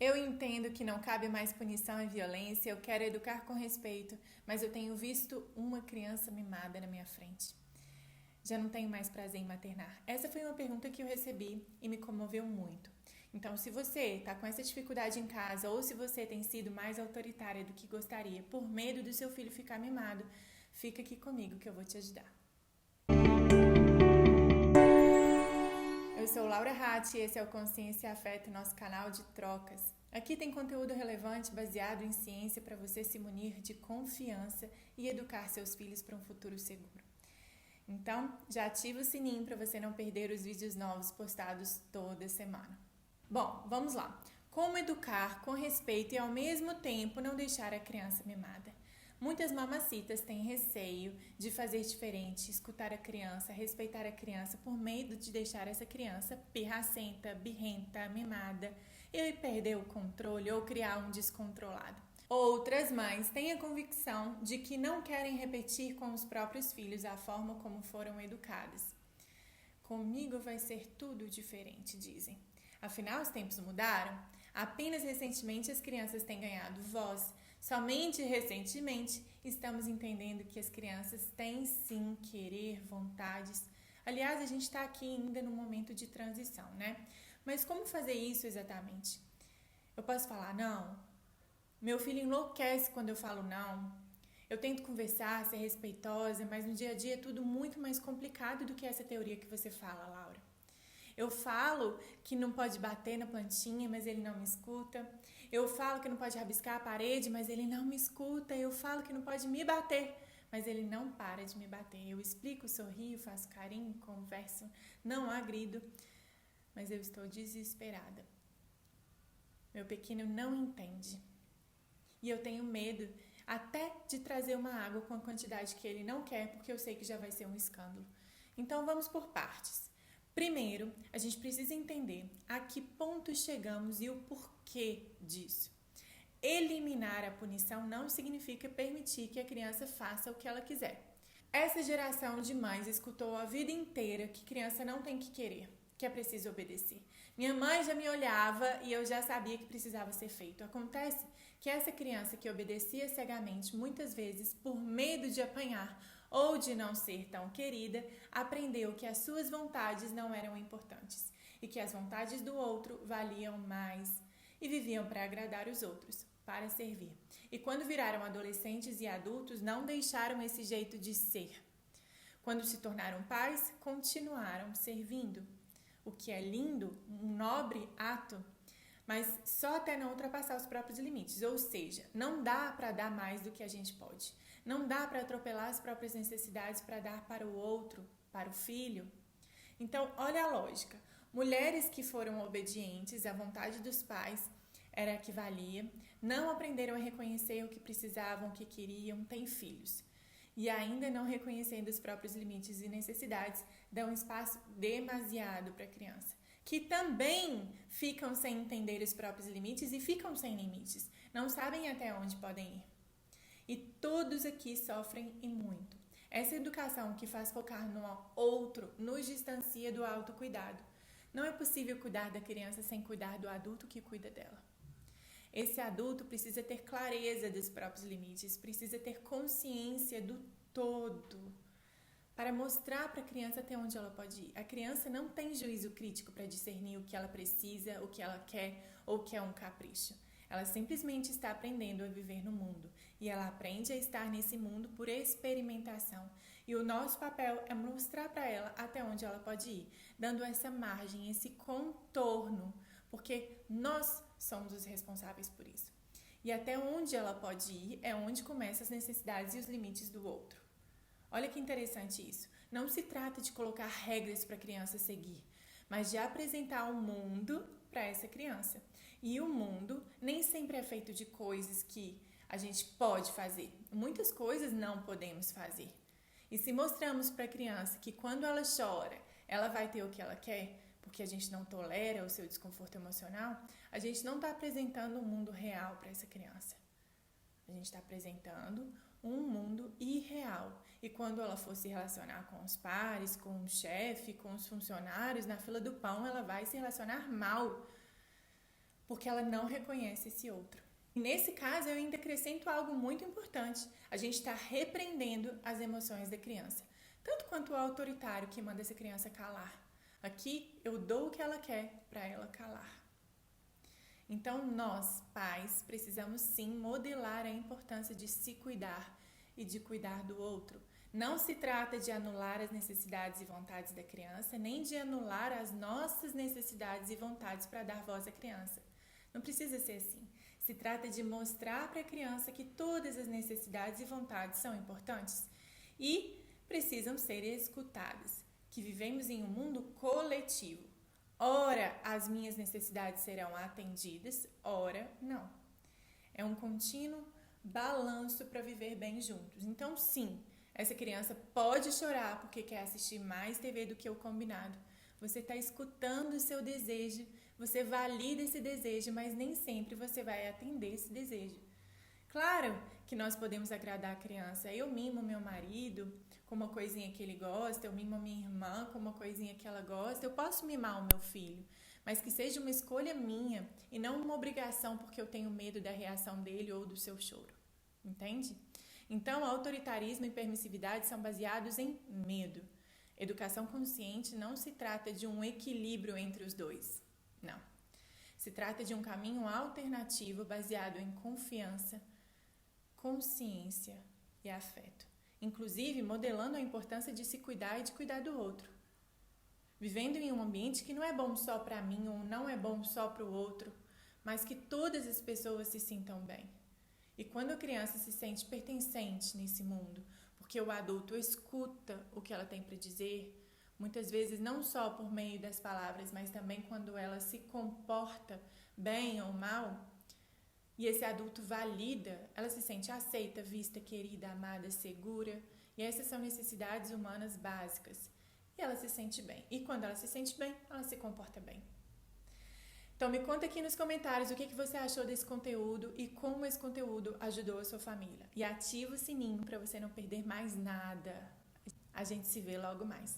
Eu entendo que não cabe mais punição e violência, eu quero educar com respeito, mas eu tenho visto uma criança mimada na minha frente. Já não tenho mais prazer em maternar. Essa foi uma pergunta que eu recebi e me comoveu muito. Então, se você está com essa dificuldade em casa ou se você tem sido mais autoritária do que gostaria por medo do seu filho ficar mimado, fica aqui comigo que eu vou te ajudar. Eu sou Laura Ratti e esse é o Consciência e Afeto, nosso canal de trocas. Aqui tem conteúdo relevante baseado em ciência para você se munir de confiança e educar seus filhos para um futuro seguro. Então, já ativa o sininho para você não perder os vídeos novos postados toda semana. Bom, vamos lá. Como educar com respeito e ao mesmo tempo não deixar a criança mimada? Muitas mamacitas têm receio de fazer diferente, escutar a criança, respeitar a criança por medo de deixar essa criança pirracenta, birrenta, mimada e perder o controle ou criar um descontrolado. Outras mães têm a convicção de que não querem repetir com os próprios filhos a forma como foram educadas. Comigo vai ser tudo diferente, dizem. Afinal, os tempos mudaram. Apenas recentemente as crianças têm ganhado voz. Somente recentemente estamos entendendo que as crianças têm sim querer, vontades. Aliás, a gente está aqui ainda no momento de transição, né? Mas como fazer isso exatamente? Eu posso falar não? Meu filho enlouquece quando eu falo não. Eu tento conversar, ser respeitosa, mas no dia a dia é tudo muito mais complicado do que essa teoria que você fala, Laura. Eu falo que não pode bater na plantinha, mas ele não me escuta. Eu falo que não pode rabiscar a parede, mas ele não me escuta. Eu falo que não pode me bater, mas ele não para de me bater. Eu explico, sorrio, faço carinho, converso, não agrido, mas eu estou desesperada. Meu pequeno não entende. E eu tenho medo até de trazer uma água com a quantidade que ele não quer, porque eu sei que já vai ser um escândalo. Então vamos por partes. Primeiro, a gente precisa entender a que ponto chegamos e o porquê disso. Eliminar a punição não significa permitir que a criança faça o que ela quiser. Essa geração de mães escutou a vida inteira que criança não tem que querer, que é preciso obedecer. Minha mãe já me olhava e eu já sabia que precisava ser feito. Acontece que essa criança que obedecia cegamente, muitas vezes por medo de apanhar ou de não ser tão querida, aprendeu que as suas vontades não eram importantes e que as vontades do outro valiam mais e viviam para agradar os outros, para servir. E quando viraram adolescentes e adultos, não deixaram esse jeito de ser. Quando se tornaram pais, continuaram servindo. O que é lindo, um nobre ato, mas só até não ultrapassar os próprios limites. Ou seja, não dá para dar mais do que a gente pode. Não dá para atropelar as próprias necessidades para dar para o outro, para o filho. Então, olha a lógica. Mulheres que foram obedientes à vontade dos pais era a que valia, não aprenderam a reconhecer o que precisavam, o que queriam, têm filhos. E ainda não reconhecendo os próprios limites e necessidades, dão espaço demasiado para a criança, que também ficam sem entender os próprios limites e ficam sem limites, não sabem até onde podem ir. E todos aqui sofrem e muito. Essa educação que faz focar no outro nos distancia do autocuidado. Não é possível cuidar da criança sem cuidar do adulto que cuida dela. Esse adulto precisa ter clareza dos próprios limites, precisa ter consciência do todo, para mostrar para a criança até onde ela pode ir. A criança não tem juízo crítico para discernir o que ela precisa, o que ela quer ou o que é um capricho. Ela simplesmente está aprendendo a viver no mundo e ela aprende a estar nesse mundo por experimentação. E o nosso papel é mostrar para ela até onde ela pode ir, dando essa margem, esse contorno, porque nós somos os responsáveis por isso. E até onde ela pode ir é onde começam as necessidades e os limites do outro. Olha que interessante isso. Não se trata de colocar regras para a criança seguir, mas de apresentar o mundo para essa criança. E o mundo nem sempre é feito de coisas que a gente pode fazer. Muitas coisas não podemos fazer. E se mostramos para a criança que quando ela chora, ela vai ter o que ela quer, porque a gente não tolera o seu desconforto emocional, a gente não está apresentando um mundo real para essa criança. A gente está apresentando um mundo irreal. E quando ela for se relacionar com os pares, com o chefe, com os funcionários na fila do pão, ela vai se relacionar mal. porque ela não reconhece esse outro. E nesse caso, eu ainda acrescento algo muito importante. A gente está repreendendo as emoções da criança, tanto quanto o autoritário que manda essa criança calar. Aqui, eu dou o que ela quer para ela calar. Então, nós, pais, precisamos sim modelar a importância de se cuidar e de cuidar do outro. Não se trata de anular as necessidades e vontades da criança, nem de anular as nossas necessidades e vontades para dar voz à criança. Não precisa ser assim. Se trata de mostrar para a criança que todas as necessidades e vontades são importantes e precisam ser escutadas, que vivemos em um mundo coletivo. Ora, as minhas necessidades serão atendidas, ora, não. É um contínuo balanço para viver bem juntos. Então, sim, essa criança pode chorar porque quer assistir mais TV do que o combinado. Você está escutando o seu desejo, você valida esse desejo, mas nem sempre você vai atender esse desejo. Claro que nós podemos agradar a criança. Eu mimo meu marido com uma coisinha que ele gosta, eu mimo minha irmã com uma coisinha que ela gosta. Eu posso mimar o meu filho, mas que seja uma escolha minha e não uma obrigação porque eu tenho medo da reação dele ou do seu choro. Entende? Então, autoritarismo e permissividade são baseados em medo. Educação consciente não se trata de um equilíbrio entre os dois. Não. Se trata de um caminho alternativo baseado em confiança, consciência e afeto. Inclusive, modelando a importância de se cuidar e de cuidar do outro. Vivendo em um ambiente que não é bom só para mim ou não é bom só para o outro, mas que todas as pessoas se sintam bem. E quando a criança se sente pertencente nesse mundo, porque o adulto escuta o que ela tem para dizer, muitas vezes não só por meio das palavras, mas também quando ela se comporta bem ou mal, e esse adulto valida, ela se sente aceita, vista, querida, amada, segura. E essas são necessidades humanas básicas. E ela se sente bem. E quando ela se sente bem, ela se comporta bem. Então me conta aqui nos comentários o que você achou desse conteúdo e como esse conteúdo ajudou a sua família. E ativa o sininho para você não perder mais nada. A gente se vê logo mais.